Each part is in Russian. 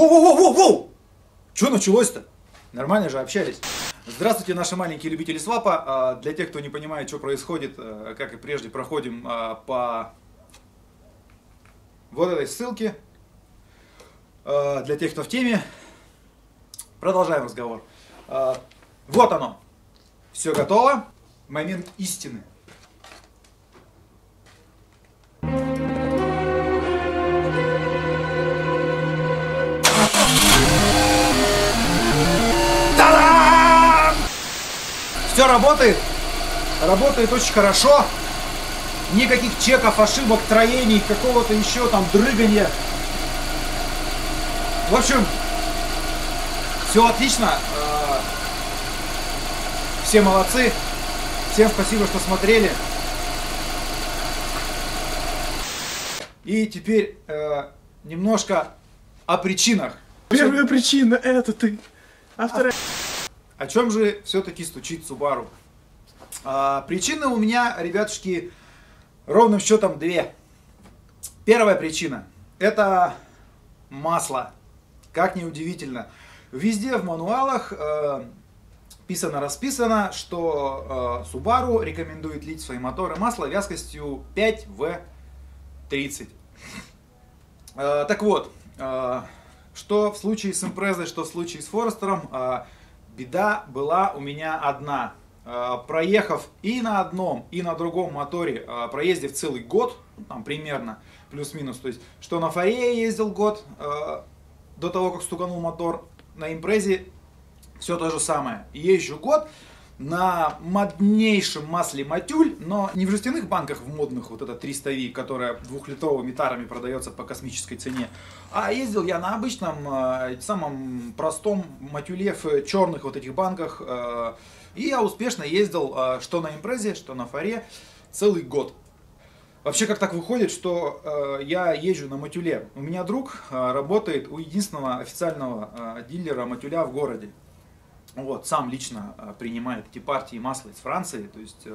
Воу-воу-воу-воу! Что началось-то? Нормально же общались. Здравствуйте, наши маленькие любители свапа. Для тех, кто не понимает, что происходит, как и прежде, проходим по вот этой ссылке. Для тех, кто в теме, продолжаем разговор. Вот оно. Все готово. Момент истины. Та-дам! Все работает. Работает очень хорошо. Никаких чеков, ошибок, троений, какого-то еще там дрыгания. В общем, все отлично. Все молодцы. Всем спасибо, что смотрели. И теперь немножко о причинах. Первая причина это ты. А вторая... О чем же все-таки стучит Subaru? Причины у меня, ребятушки, ровным счетом две. Первая причина — это масло. Как ни удивительно. Везде в мануалах писано-расписано, что Subaru рекомендует лить в свои моторы масло вязкостью 5В30. Так вот, что в случае с Импрезой, что в случае с Форестером, беда была у меня одна. Проехав и на одном, и на другом моторе, проездив целый год, там примерно, плюс-минус, то есть, что на Фаре я ездил год, до того, как стуканул мотор, на Импрезе все то же самое. Езжу год на моднейшем масле Матюль, но не в жестяных банках в модных, вот это 300V, которая 2-литровыми тарами продается по космической цене, а ездил я на обычном, самом простом Матюле в черных вот этих банках, и я успешно ездил что на Импрезе, что на Фаре целый год. Вообще, как так выходит, что я езжу на Матюле? У меня друг работает у единственного официального дилера Матюля в городе. Вот, сам лично принимает эти партии масла из Франции. То есть,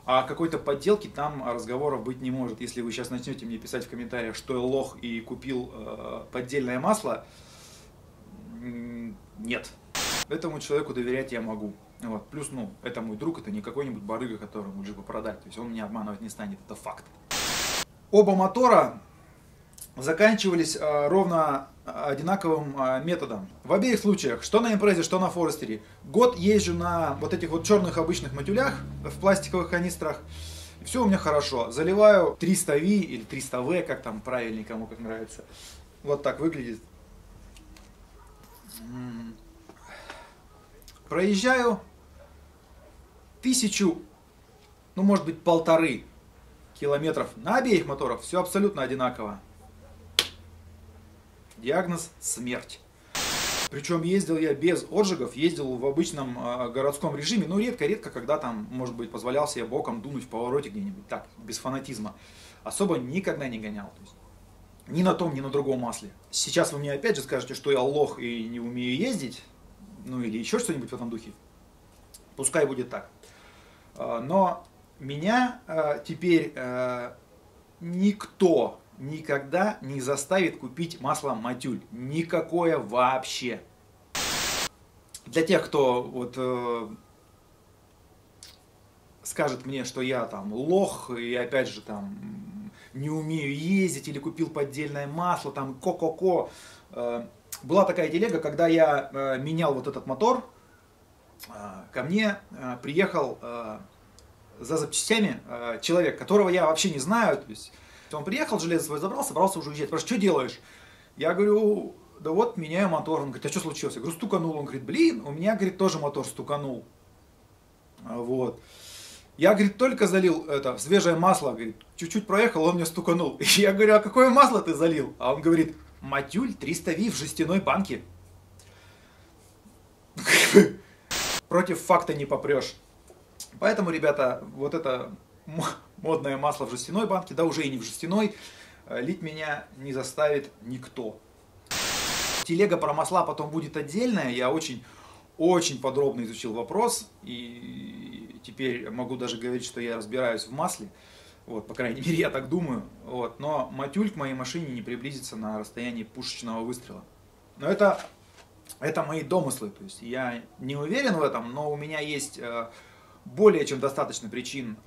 о какой-то подделке там разговоров быть не может. Если вы сейчас начнете мне писать в комментариях, что я лох и купил поддельное масло, нет. Этому человеку доверять я могу. Вот. Плюс, это мой друг, это не какой-нибудь барыга, которому джипа продать. То есть он меня обманывать не станет, это факт. Оба мотора заканчивались ровно одинаковым методом. В обеих случаях, что на Импрезе, что на Форестере, год езжу на вот этих вот черных обычных матюлях в пластиковых канистрах. И все у меня хорошо. Заливаю 300V или 300V, как там правильнее, кому как нравится. Вот так выглядит. Проезжаю 1000, может быть 1,5 километров на обеих моторах, все абсолютно одинаково. Диагноз — смерть. Причем ездил я без отжигов, ездил в обычном городском режиме, редко-редко, когда там, может быть, позволял себе боком дунуть в повороте где-нибудь, так, без фанатизма. Особо никогда не гонял. То есть, ни на том, ни на другом масле. Сейчас вы мне опять же скажете, что я лох и не умею ездить. Или еще что-нибудь в этом духе. Пускай будет так. Но меня теперь никто никогда не заставит купить масло Матюль. Никакое вообще. Для тех, кто вот скажет мне, что я там лох и опять же там не умею ездить или купил поддельное масло, там ко-ко-ко. Была такая телега, когда я менял вот этот мотор, ко мне приехал за запчастями человек, которого я вообще не знаю. То есть он приехал, железо свое забрал, собрался уже уезжать. Спрашивает, что делаешь? Я говорю, да вот меняю мотор. Он говорит, а что случилось? Я говорю, стуканул. Он говорит, блин, у меня, говорит, тоже мотор стуканул. Вот. Я, говорит, только залил это свежее масло, говорит, чуть-чуть проехал, он мне стуканул. Я говорю, а какое масло ты залил? А он говорит, Матюль 300V в жестяной банке. Против факта не попрешь. Поэтому, ребята, вот это модное масло в жестяной банке, да уже и не в жестяной, лить меня не заставит никто. Телега про масла потом будет отдельная. Я очень подробно изучил вопрос. И теперь могу даже говорить, что я разбираюсь в масле. Вот, по крайней мере, я так думаю. Вот. Но Матюль к моей машине не приблизится на расстоянии пушечного выстрела. Но это мои домыслы, то есть я не уверен в этом, но у меня есть более чем достаточно причин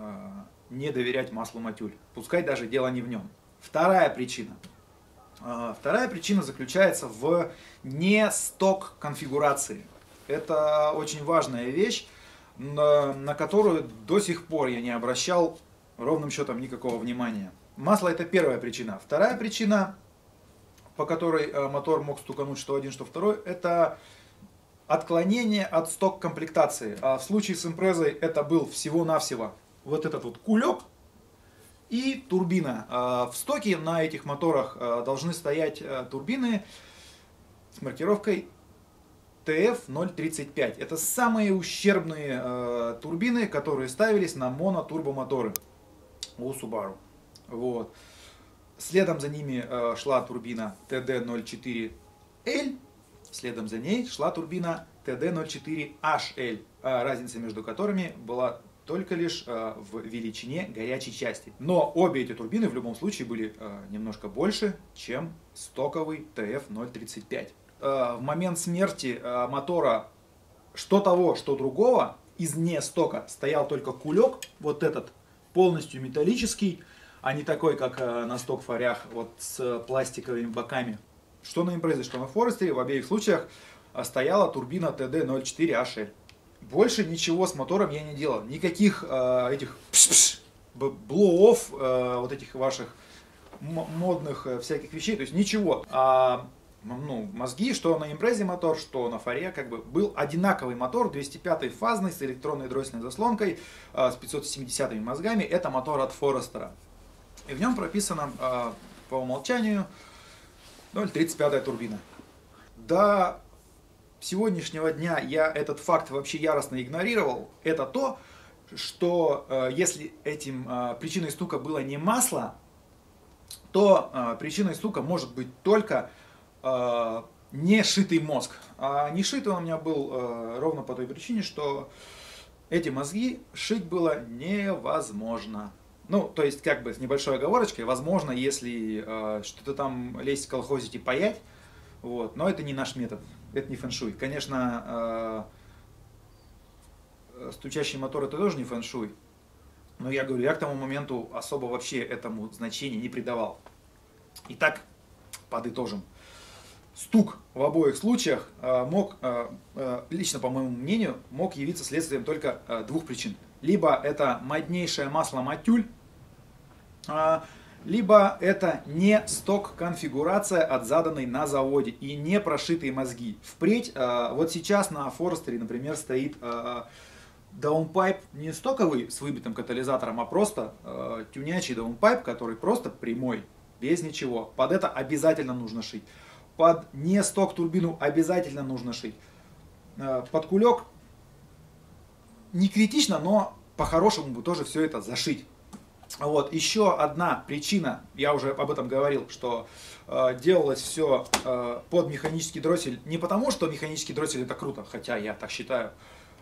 не доверять маслу Матюль, пускай даже дело не в нем. Вторая причина. Вторая причина заключается в не сток конфигурации. Это очень важная вещь, на которую до сих пор я не обращал ровным счетом никакого внимания. Масло — это первая причина. Вторая причина, по которой мотор мог стукануть что один, что второй, это отклонение от сток комплектации. А в случае с импрезой это был всего-навсего вот этот вот кулек и турбина. В стоке на этих моторах должны стоять турбины с маркировкой TF035. Это самые ущербные турбины, которые ставились на монотурбомоторы у Subaru. Вот. Следом за ними шла турбина TD04L, следом за ней шла турбина TD04HL, разница между которыми была только лишь в величине горячей части. Но обе эти турбины в любом случае были немножко больше, чем стоковый TF035. В момент смерти мотора что того, что другого, из не стока стоял только кулек, вот этот, полностью металлический, а не такой, как на сток-фарях, вот с пластиковыми боками. Что на импрезе, что на Форестере, в обеих случаях стояла турбина TD04HL. Больше ничего с мотором я не делал. Никаких этих блоу-офф, вот этих ваших модных всяких вещей, то есть ничего. Мозги, что на импрезе мотор, что на фаре, как бы был одинаковый мотор, 205 фазный, с электронной дроссельной заслонкой, с 570 мозгами. Это мотор от Форестера. И в нем прописано по умолчанию 0,35 турбина. До сегодняшнего дня я этот факт вообще яростно игнорировал. Это то, что если этим причиной стука было не масло, то причиной стука может быть только не шитый мозг. А не шитый он у меня был ровно по той причине, что эти мозги шить было невозможно. Ну, то есть, как бы с небольшой оговорочкой, возможно, если что-то там лезть, колхозить и паять, вот, но это не наш метод, это не фэншуй. Конечно, стучащий мотор это тоже не фэншуй, но я говорю, я к тому моменту особо вообще этому значения не придавал. Итак, подытожим. Стук в обоих случаях мог, лично по моему мнению, мог явиться следствием только двух причин. Либо это моднейшее масло Матюль, либо это не сток конфигурация от заданной на заводе и не прошитые мозги. Впредь, вот сейчас на Форестере, например, стоит даунпайп не стоковый с выбитым катализатором, а просто тюнячий даунпайп, который просто прямой, без ничего. Под это обязательно нужно шить. Под не сток турбину обязательно нужно шить. Под кулек не критично, но по-хорошему бы тоже все это зашить. Вот, еще одна причина, я уже об этом говорил, что делалось все под механический дроссель не потому, что механический дроссель это круто, хотя я так считаю,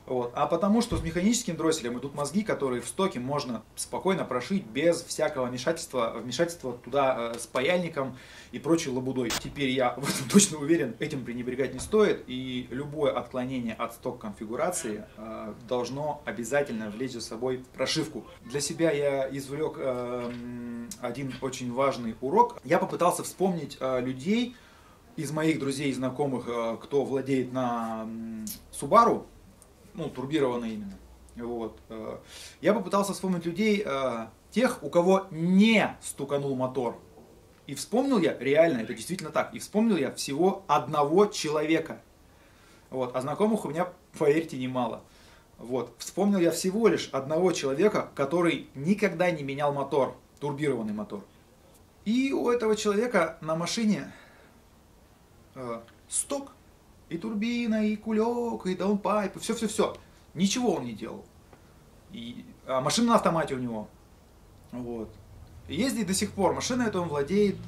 вот, а потому, что с механическим дросселем идут мозги, которые в стоке можно спокойно прошить без всякого вмешательства туда с паяльником и прочей лабудой. Теперь я в этом точно уверен, этим пренебрегать не стоит, и любое отклонение от сток-конфигурации должно обязательно влечь за собой прошивку. Для себя я извлек один очень важный урок. Я попытался вспомнить людей из моих друзей и знакомых, кто владеет на Subaru, ну, турбированный именно. Вот. Я попытался вспомнить людей, тех, у кого не стуканул мотор. И вспомнил я, реально, это действительно так, и вспомнил я всего одного человека. Вот. А знакомых у меня, поверьте, немало. Вот. Вспомнил я всего лишь одного человека, который никогда не менял мотор, турбированный мотор. И у этого человека на машине сток. И турбина, и кулек, и даунпайп, и все-все-все. Ничего он не делал. А машина на автомате у него. Вот. Ездит до сих пор. Машина эту он владеет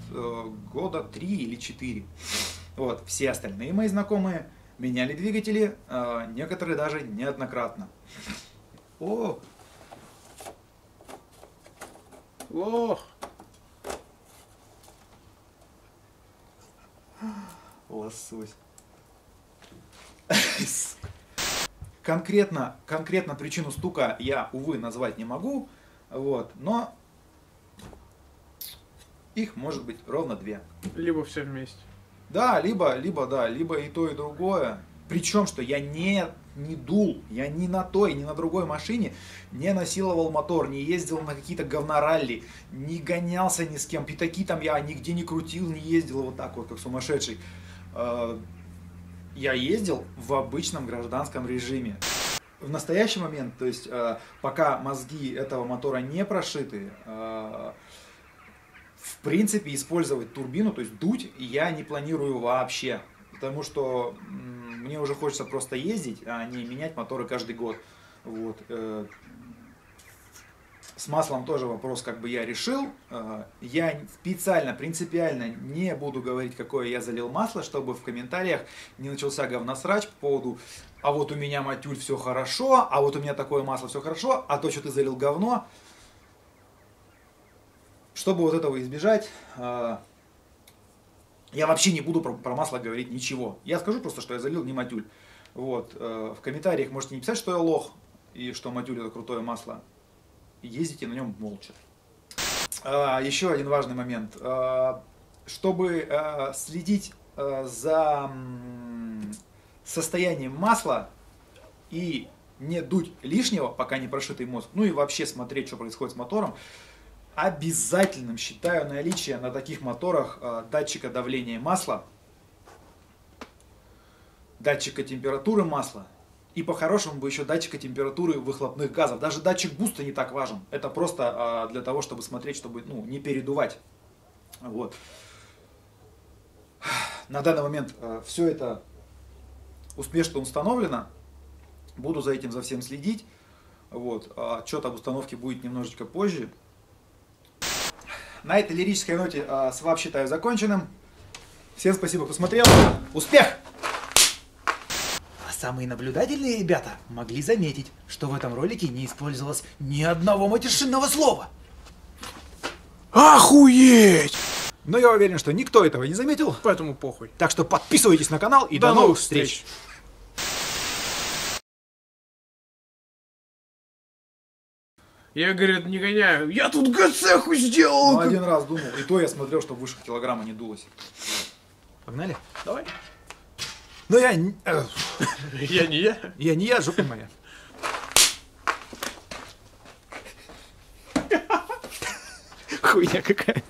года 3 или 4. Вот. Все остальные мои знакомые меняли двигатели, некоторые даже неоднократно. О! Лох! Лосось. Конкретно причину стука я, увы, назвать не могу, вот, но их может быть ровно две. Либо все вместе. Да, либо и то, и другое. Причем, что я не дул, я ни на той, ни на другой машине не насиловал мотор, не ездил на какие-то говноралли, не гонялся ни с кем, пятаки там я нигде не крутил, не ездил вот так вот, как сумасшедший. Я ездил в обычном гражданском режиме. В настоящий момент, то есть пока мозги этого мотора не прошиты, в принципе использовать турбину, то есть дуть, я не планирую вообще. Потому что мне уже хочется просто ездить, а не менять моторы каждый год. Вот. С маслом тоже вопрос как бы я решил. Я специально, принципиально не буду говорить, какое я залил масло, чтобы в комментариях не начался говносрач по поводу «а вот у меня, Матюль, все хорошо», «а вот у меня такое масло, все хорошо», «а то, что ты залил говно». Чтобы вот этого избежать, я вообще не буду про масло говорить ничего. Я скажу просто, что я залил не Матюль. Вот. В комментариях можете не писать, что я лох, и что Матюль это крутое масло. Ездите на нем молча. Еще один важный момент. Чтобы следить за состоянием масла и не дуть лишнего, пока не прошитый мозг, ну и вообще смотреть, что происходит с мотором, обязательным считаю наличие на таких моторах датчика давления масла, датчика температуры масла и по-хорошему бы еще датчика температуры выхлопных газов. Даже датчик буста не так важен. Это просто для того, чтобы смотреть, чтобы не передувать. Вот. На данный момент все это успешно установлено. Буду за этим за всем следить. Вот. Отчет об установке будет немножечко позже. На этой лирической ноте свап считаю законченным. Всем спасибо, кто посмотрел. Успех! А самые наблюдательные ребята могли заметить, что в этом ролике не использовалось ни одного матершинного слова. Охуеть! Но я уверен, что никто этого не заметил. Поэтому похуй. Так что подписывайтесь на канал и до новых встреч! Я, говорит, не гоняю. Я тут ГЦху сделал! Ну, один раз думал. И то я смотрел, что выше килограмма не дулось. Погнали? Давай. Ну я... Я не я. Я не я, жопа моя. Хуйня какая-то.